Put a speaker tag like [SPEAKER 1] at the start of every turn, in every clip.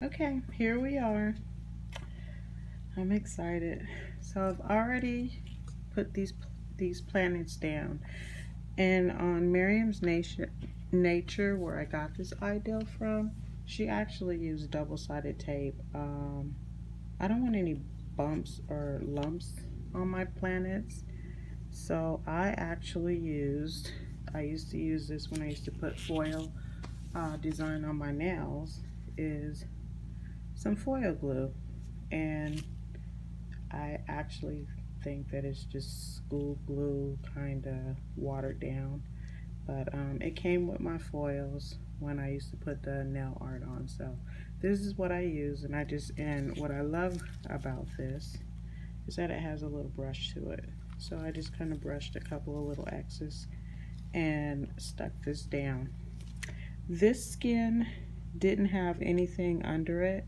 [SPEAKER 1] Okay, here we are. I'm excited. So I've already put these planets down, and on Myriam's nature, where I got this idea from, she actually used double-sided tape. I don't want any bumps or lumps on my planets, so I used to use this when I used to put foil design on my nails, is some foil glue. And I actually think that it's just school glue, kind of watered down. But it came with my foils when I used to put the nail art on. So this is what I use, and what I love about this is that it has a little brush to it. So I just kind of brushed a couple of little X's and stuck this down. This skin didn't have anything under it.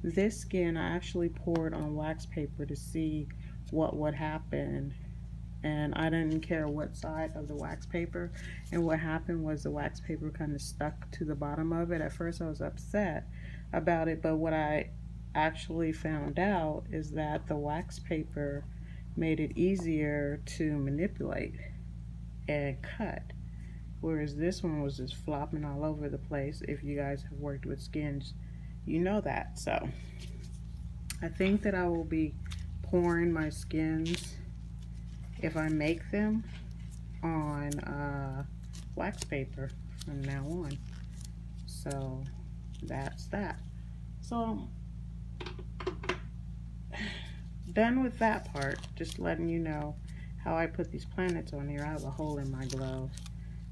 [SPEAKER 1] This skin I actually poured on wax paper to see what would happen, and I didn't care what side of the wax paper. And what happened was the wax paper kind of stuck to the bottom of it. At first I was upset about it, but what I actually found out is that the wax paper made it easier to manipulate and cut, whereas this one was just flopping all over the place. If you guys have worked with skins, you know that. So I think that I will be pouring my skins, if I make them, on wax paper from now on. So that's that. So done with that part. Just letting you know how I put these planets on here. I have a hole in my glove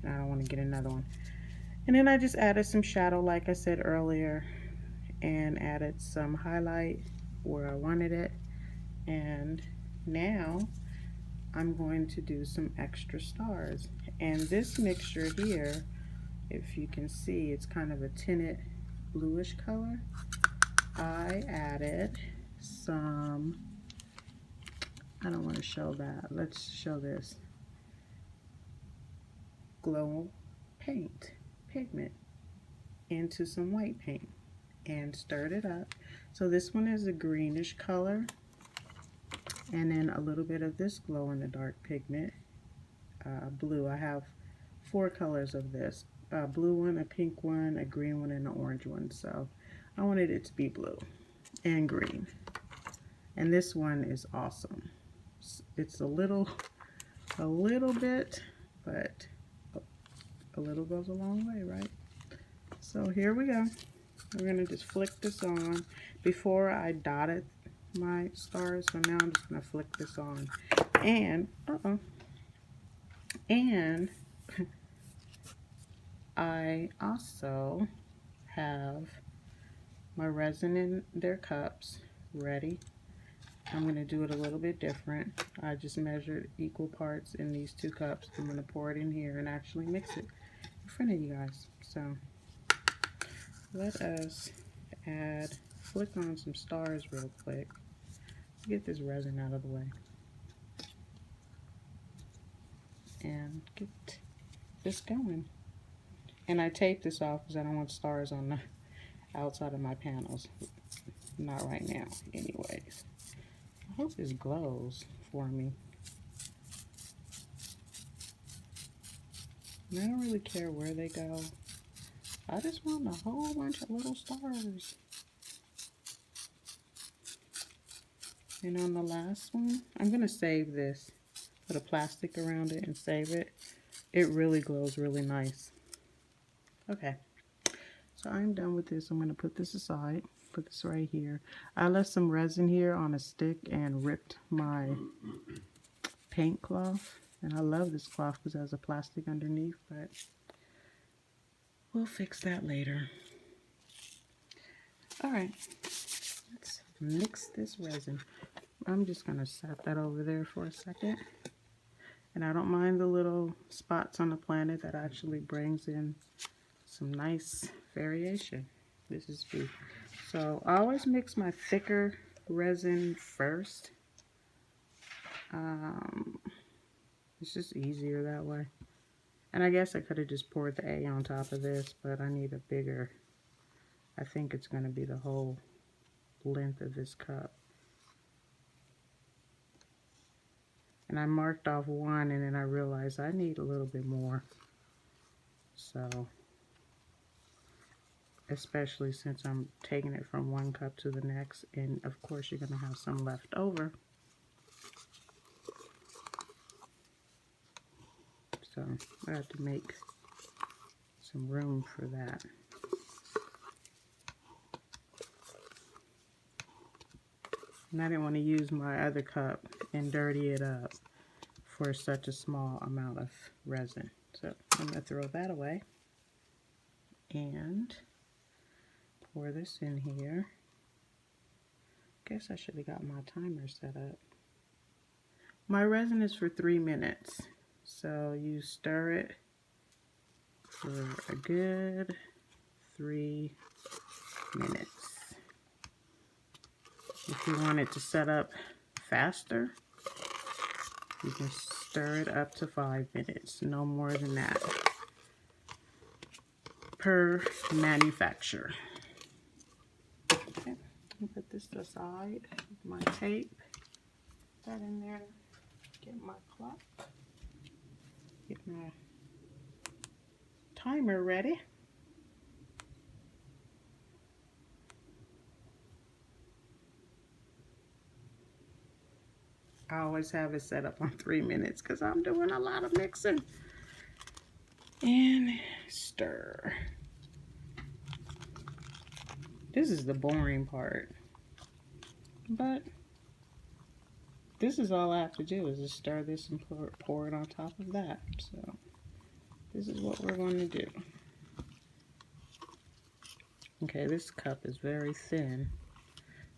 [SPEAKER 1] and I don't want to get another one. And then I just added some shadow like I said earlier, and added some highlight where I wanted it. And now I'm going to do some extra stars. And this mixture here, if you can see, it's kind of a tinted bluish color. I added some, I don't want to show that, let's show this, glow paint pigment into some white paint and stirred it up. So this one is a greenish color, and then a little bit of this glow in the dark pigment, blue. I have 4 colors of this, a blue one, a pink one, a green one, and an orange one. So I wanted it to be blue and green. And this one is awesome. It's a little bit, but a little goes a long way, right? So here we go. We're gonna just flick this on. Before I dotted my stars, so now I'm just gonna flick this on. And and I also have my resin in their cups ready. I'm going to do it a little bit different. I just measured equal parts in these 2 cups. I'm going to pour it in here and actually mix it in front of you guys. So let us flick on some stars real quick to get this resin out of the way and get this going. And I taped this off because I don't want stars on the outside of my panels. Not right now, anyways. I hope this glows for me. And I don't really care where they go. I just want a whole bunch of little stars. And on the last one, I'm going to save this. Put a plastic around it and save it. It really glows really nice. Okay. So I'm done with this. I'm going to put this aside. Put this right here. I left some resin here on a stick and ripped my paint cloth. And I love this cloth because it has a plastic underneath, but we'll fix that later. Alright, let's mix this resin. I'm just going to set that over there for a second. And I don't mind the little spots on the planet. That actually brings in some nice variation. This is good. So I always mix my thicker resin first. It's just easier that way. And I guess I could have just poured the A on top of this, but I need a bigger I think it's going to be the whole length of this cup. And I marked off one, and then I realized I need a little bit more. So, especially since I'm taking it from one cup to the next, and of course you're going to have some left over. So I have to make some room for that. And I didn't want to use my other cup and dirty it up for such a small amount of resin. So I'm going to throw that away and pour this in here. Guess I should have got my timer set up. My resin is for 3 minutes. So you stir it for a good 3 minutes. If you want it to set up faster, you can stir it up to 5 minutes, no more than that, per manufacturer. Okay, I'll put this aside, my tape, put that in there, get my clock, get my timer ready. I always have it set up on 3 minutes because I'm doing a lot of mixing. And stir. This is the boring part. But this is all I have to do is just stir this and pour it on top of that. So this is what we're going to do. Okay, this cup is very thin.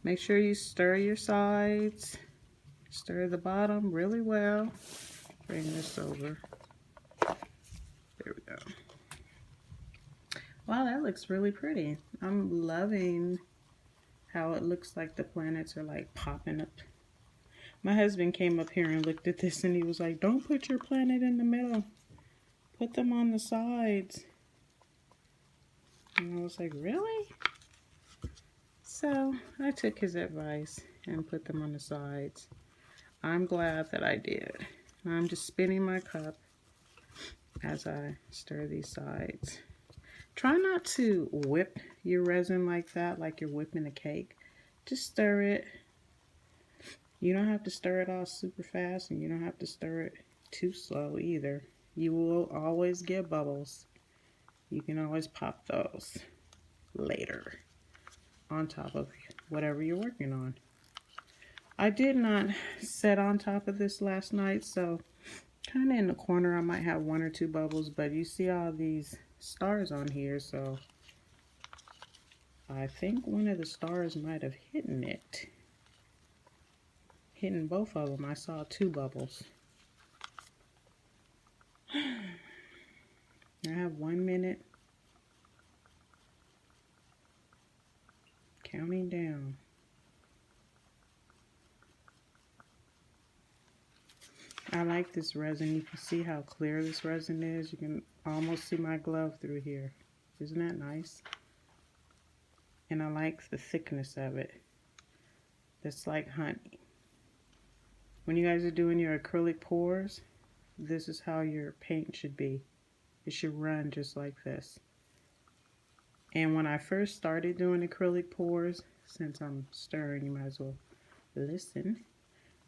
[SPEAKER 1] Make sure you stir your sides. Stir the bottom really well. Bring this over. There we go. Wow, that looks really pretty. I'm loving how it looks like the planets are like popping up. My husband came up here and looked at this and he was like, don't put your planet in the middle. Put them on the sides. And I was like, really? So I took his advice and put them on the sides. I'm glad that I did. I'm just spinning my cup as I stir these sides. Try not to whip your resin like that, like you're whipping a cake. Just stir it. You don't have to stir it all super fast, and you don't have to stir it too slow either. You will always get bubbles. You can always pop those later on top of whatever you're working on. I did not set on top of this last night, so kind of in the corner I might have 1 or 2 bubbles, but you see all these stars on here, so I think one of the stars might have hidden both of them. I saw 2 bubbles. I have 1 minute. Counting down. I like this resin. You can see how clear this resin is. You can almost see my glove through here. Isn't that nice? And I like the thickness of it. It's like honey. When you guys are doing your acrylic pours, this is how your paint should be. It should run just like this. And when I first started doing acrylic pours, since I'm stirring, you might as well listen.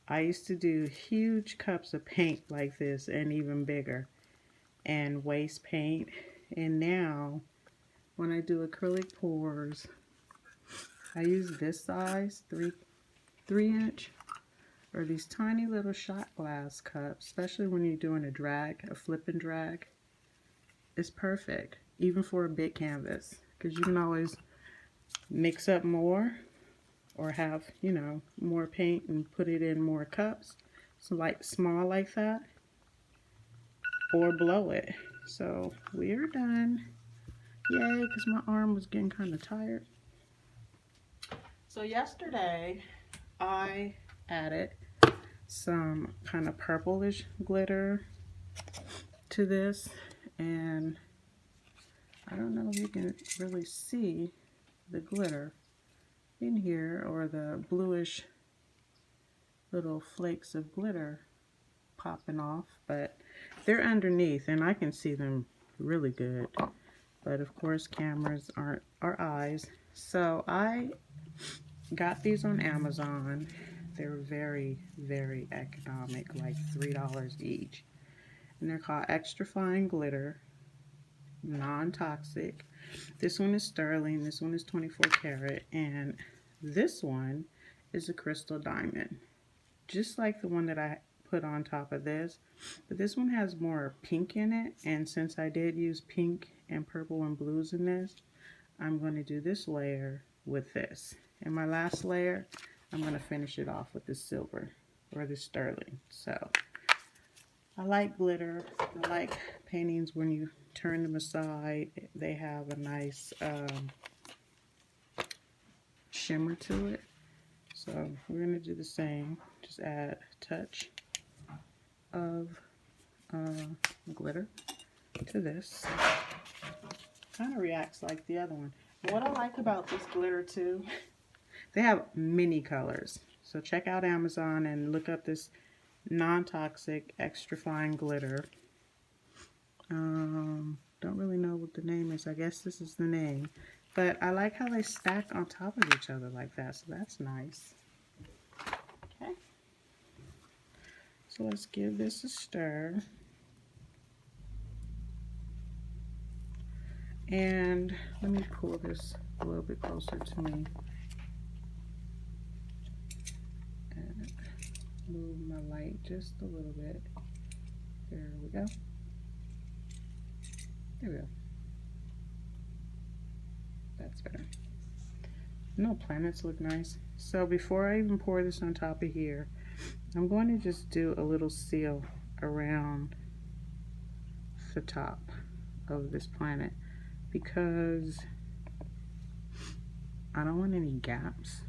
[SPEAKER 1] I used to do huge cups of paint like this and even bigger and waste paint. And now when I do acrylic pours, I use this size, 3 inch, or these tiny little shot glass cups, especially when you're doing a drag, a flip and drag. It's perfect, even for a big canvas, because you can always mix up more or have, you know, more paint and put it in more cups. So like small like that, or blow it. So we're done. Yay, because my arm was getting kind of tired. So yesterday I added some kind of purplish glitter to this, and I don't know if you can really see, the glitter in here, or the bluish little flakes of glitter popping off, but they're underneath and I can see them really good. But of course cameras aren't our eyes. So I got these on Amazon. They're very, very economic, like $3 each. And they're called Extra Fine Glitter, non-toxic. This one is sterling, this one is 24 karat, and this one is a crystal diamond. Just like the one that I put on top of this, but this one has more pink in it, and since I did use pink and purple and blues in this, I'm going to do this layer with this. And my last layer, I'm going to finish it off with the silver or the sterling. So I like glitter. I like paintings when you turn them aside, they have a nice shimmer to it. So we're going to do the same. Just add a touch of glitter to this. Kind of reacts like the other one. And what I like about this glitter too, they have many colors. So check out Amazon and look up this non-toxic extra fine glitter. Don't really know what the name is. I guess this is the name. But I like how they stack on top of each other like that. So that's nice. Okay. So let's give this a stir. And let me pull this a little bit closer to me. And move my light just a little bit. There we go. There we go. That's better. No, planets look nice. So before I even pour this on top of here, I'm going to just do a little seal around the top of this planet because I don't want any gaps.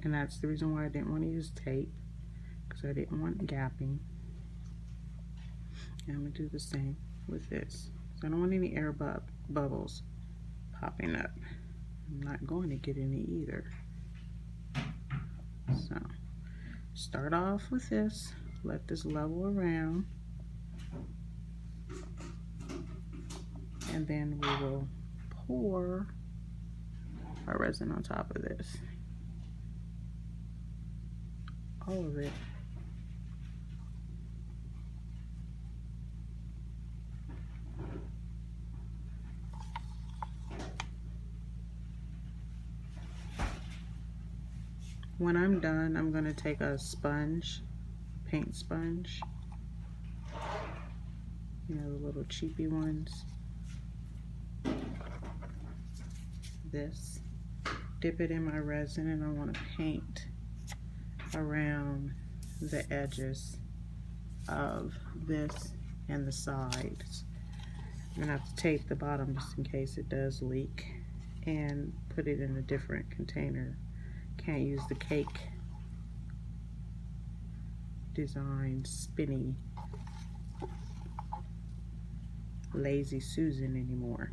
[SPEAKER 1] And that's the reason why I didn't want to use tape, because I didn't want gapping. And I'm going to do the same with this. So I don't want any air bubbles popping up. I'm not going to get any either. So start off with this. Let this level around. And then we will pour our resin on top of this. All of it. When I'm done, I'm going to take a sponge, paint sponge, you know, the little cheapy ones, this, dip it in my resin, and I want to paint around the edges of this and the sides. I'm going to have to tape the bottom just in case it does leak, and put it in a different container. Can't use the cake design spinny Lazy Susan anymore.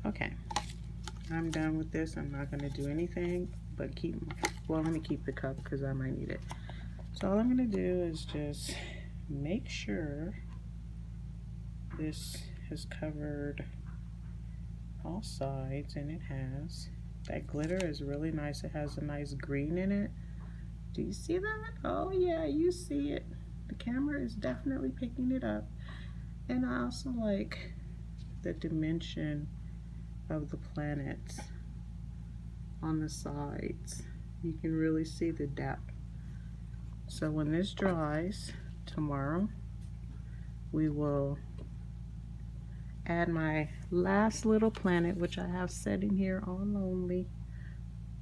[SPEAKER 1] Okay, I'm done with this. I'm not going to do anything but keep, well, let me keep the cup because I might need it. So all I'm going to do is just make sure this has covered all sides, and it has. That glitter is really nice. It has a nice green in it. Do you see that? Oh yeah, you see it. The camera is definitely picking it up. And I also like the dimension of the planets on the sides. You can really see the depth. So when this dries tomorrow, we will add my last little planet, which I have set in here all lonely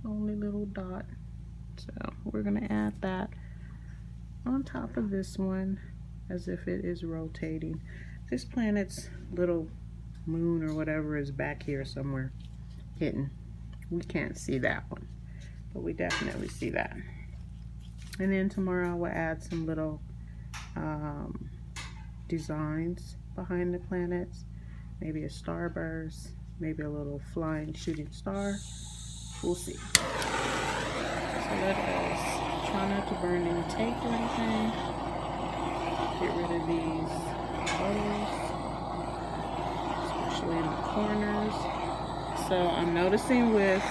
[SPEAKER 1] little dot. So we're gonna add that on top of this one as if it is rotating. This planet's little moon or whatever is back here somewhere hidden. We can't see that one, but we definitely see that. And then tomorrow I will add some little designs behind the planets. maybe a starburst, maybe a little flying shooting star. We'll see. So let us try not to burn any tape or anything. Get rid of these bubbles, especially in the corners. So I'm noticing with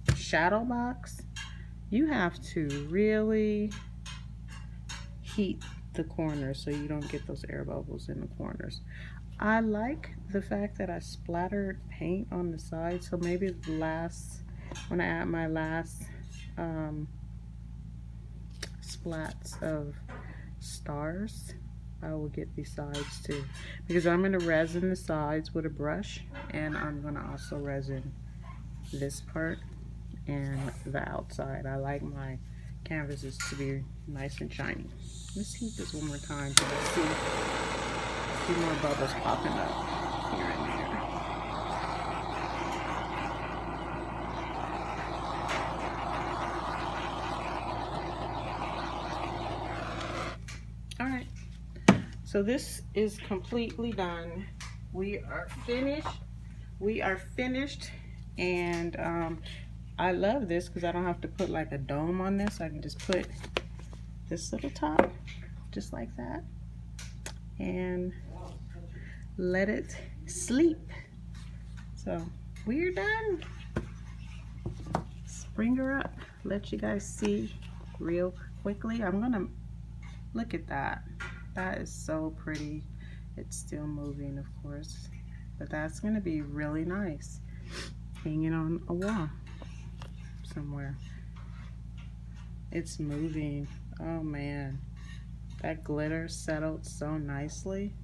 [SPEAKER 1] shadowbox, you have to really heat the corners so you don't get those air bubbles in the corners. I like the fact that I splattered paint on the side, so maybe the last, when I add my last splats of stars, I will get these sides too, because I'm going to resin the sides with a brush, and I'm going to also resin this part and the outside. I like my canvases to be nice and shiny. Let's heat this one more time so I see a few more bubbles popping up here and there. All right, so this is completely done. We are finished, and I love this because I don't have to put like a dome on this. I can just put this little top just like that and let it sleep. So we're done. Let's bring her up, let you guys see real quickly. I'm gonna look at that. That is so pretty. It's still moving, of course, but that's gonna be really nice hanging on a wall somewhere. It's moving. Oh man, that glitter settled so nicely.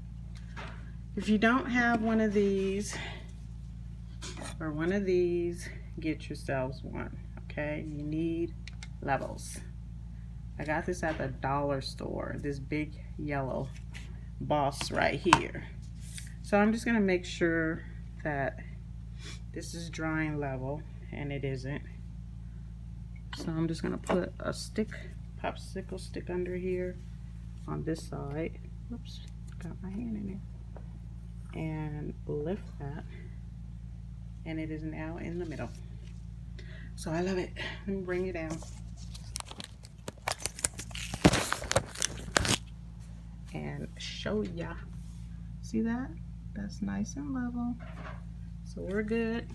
[SPEAKER 1] If you don't have one of these or one of these, get yourselves one, okay? You need levels. I got this at the dollar store, this big yellow boss right here. So I'm just gonna make sure that this is drying level, and it isn't. So I'm just gonna put a stick, popsicle stick under here on this side. Oops, got my hand in there. And lift that, and it is now in the middle. So I love it. Let me bring it down. And show ya. See that? That's nice and level. So we're good.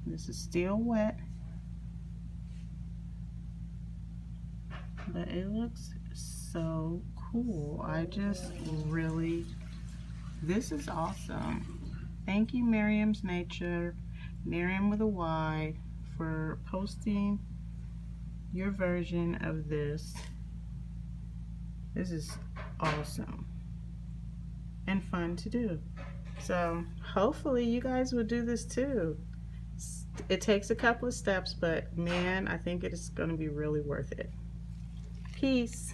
[SPEAKER 1] This is still wet, but it looks so cool. I just really, this is awesome. Thank you, Myriam's Nature, Myriam with a Y, for posting your version of this. This is awesome and fun to do. So hopefully you guys will do this too. It takes a couple of steps, but man, I think it is going to be really worth it. Peace.